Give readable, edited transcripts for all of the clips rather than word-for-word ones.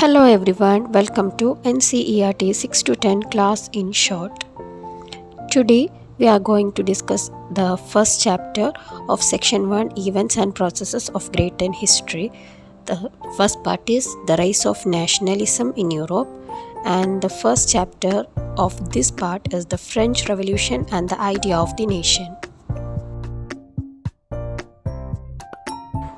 Hello everyone, welcome to NCERT 6 to 10 class in short. Today we are going to discuss the first chapter of section 1 events and processes of Gr.10 history. The first part is the rise of nationalism in Europe, and the first chapter of this part is the French Revolution and the idea of the nation.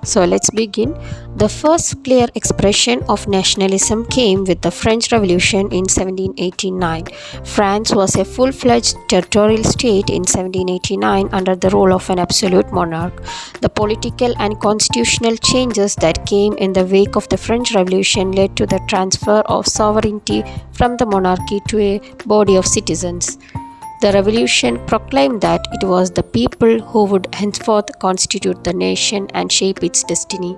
So let's begin. The first clear expression of nationalism came with the French Revolution in 1789. France was a full-fledged territorial state in 1789 under the rule of an absolute monarch. The political and constitutional changes that came in the wake of the French Revolution led to the transfer of sovereignty from the monarchy to a body of citizens. The revolution proclaimed that it was the people who would henceforth constitute the nation and shape its destiny.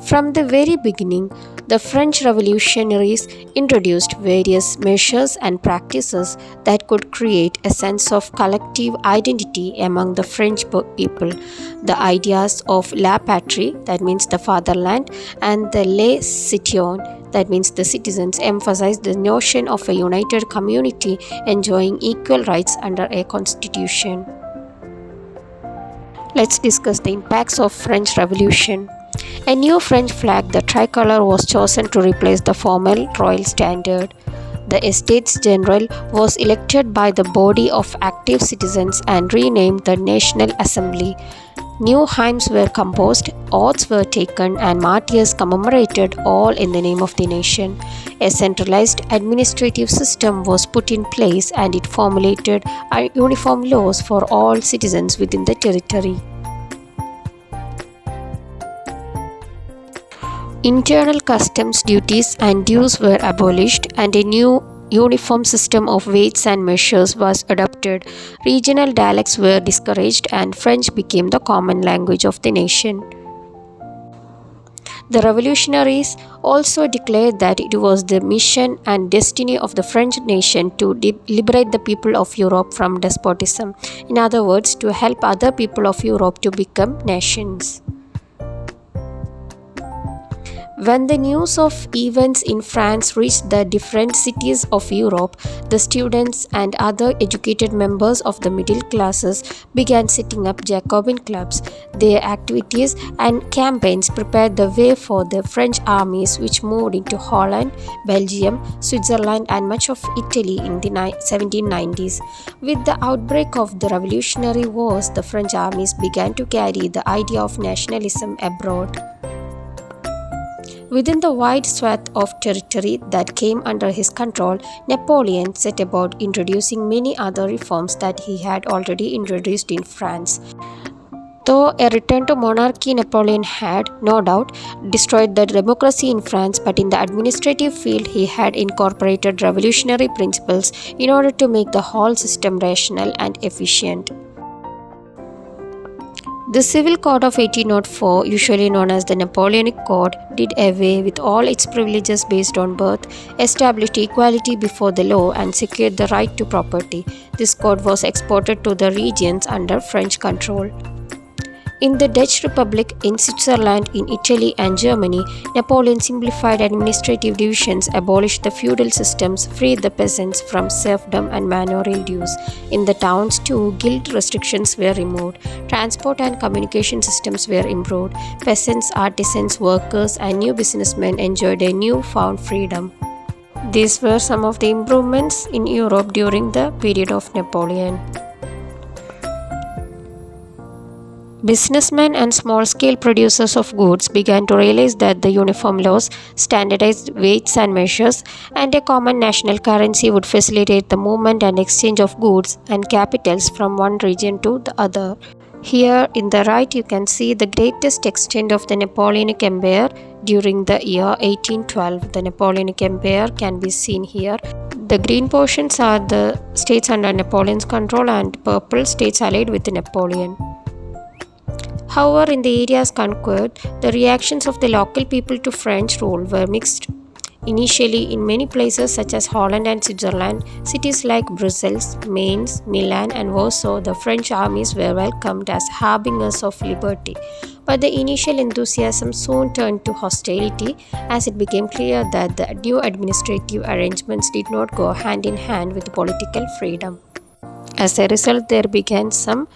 From the very beginning, the French revolutionaries introduced various measures and practices that could create a sense of collective identity among the French people. The ideas of la patrie, that means the fatherland, and the les citoyens, that means the citizens, emphasize the notion of a united community enjoying equal rights under a constitution. Let's discuss the impacts of French Revolution. A new French flag, the tricolor, was chosen to replace the formal royal standard. The Estates General was elected by the body of active citizens and renamed the National Assembly. New hymns were composed, oaths were taken, and martyrs commemorated, all in the name of the nation. A centralized administrative system was put in place, and it formulated uniform laws for all citizens within the territory. Internal customs duties and dues were abolished, and a new uniform system of weights and measures was adopted. Regional dialects were discouraged, and French became the common language of the nation. The revolutionaries also declared that it was the mission and destiny of the French nation to liberate the people of Europe from despotism. In other words, to help other people of Europe to become nations. When the news of events in France reached the different cities of Europe, the students and other educated members of the middle classes began setting up Jacobin clubs. Their activities and campaigns prepared the way for the French armies, which moved into Holland, Belgium, Switzerland, and much of Italy in the 1790s. With the outbreak of the Revolutionary Wars, the French armies began to carry the idea of nationalism abroad. Within the wide swath of territory that came under his control, Napoleon set about introducing many other reforms that he had already introduced in France. Though a return to monarchy, Napoleon had, no doubt, destroyed the democracy in France, but in the administrative field he had incorporated revolutionary principles in order to make the whole system rational and efficient. The Civil Code of 1804, usually known as the Napoleonic Code, did away with all its privileges based on birth, established equality before the law, and secured the right to property. This code was exported to the regions under French control. In the Dutch Republic, in Switzerland, in Italy, and Germany, Napoleon simplified administrative divisions, abolished the feudal systems, freed the peasants from serfdom and manorial dues. In the towns too, guild restrictions were removed. Transport and communication systems were improved. Peasants, artisans, workers, and new businessmen enjoyed a newfound freedom. These were some of the improvements in Europe during the period of Napoleon. Businessmen and small-scale producers of goods began to realize that the uniform laws, standardized weights and measures, and a common national currency would facilitate the movement and exchange of goods and capitals from one region to the other. Here in the right you can see the greatest extent of the Napoleonic Empire during the year 1812. The Napoleonic Empire can be seen here. The green portions are the states under Napoleon's control, and purple states allied with Napoleon. However, in the areas conquered, the reactions of the local people to French rule were mixed. Initially, in many places such as Holland and Switzerland, cities like Brussels, Mainz, Milan, and Warsaw, the French armies were welcomed as harbingers of liberty. But the initial enthusiasm soon turned to hostility as it became clear that the new administrative arrangements did not go hand in hand with political freedom. As a result, there began some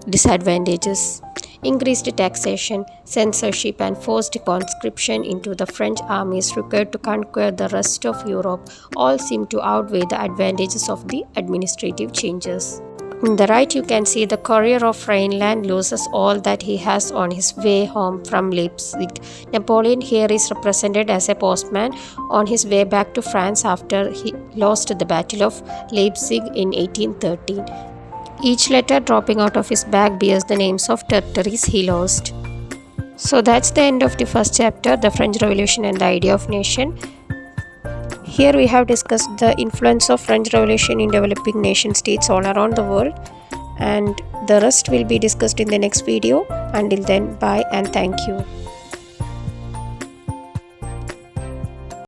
disadvantages. Increased taxation, censorship, and forced conscription into the French armies required to conquer the rest of Europe all seemed to outweigh the advantages of the administrative changes. On the right, you can see the courier of Rhineland loses all that he has on his way home from Leipzig. Napoleon here is represented as a postman on his way back to France after he lost the Battle of Leipzig in 1813. Each letter dropping out of his bag bears the names of territories he lost. So that's the end of the first chapter, the French Revolution and the idea of nation. Here we have discussed the influence of French Revolution in developing nation states all around the world, and the rest will be discussed in the next video. Until then, bye and thank you.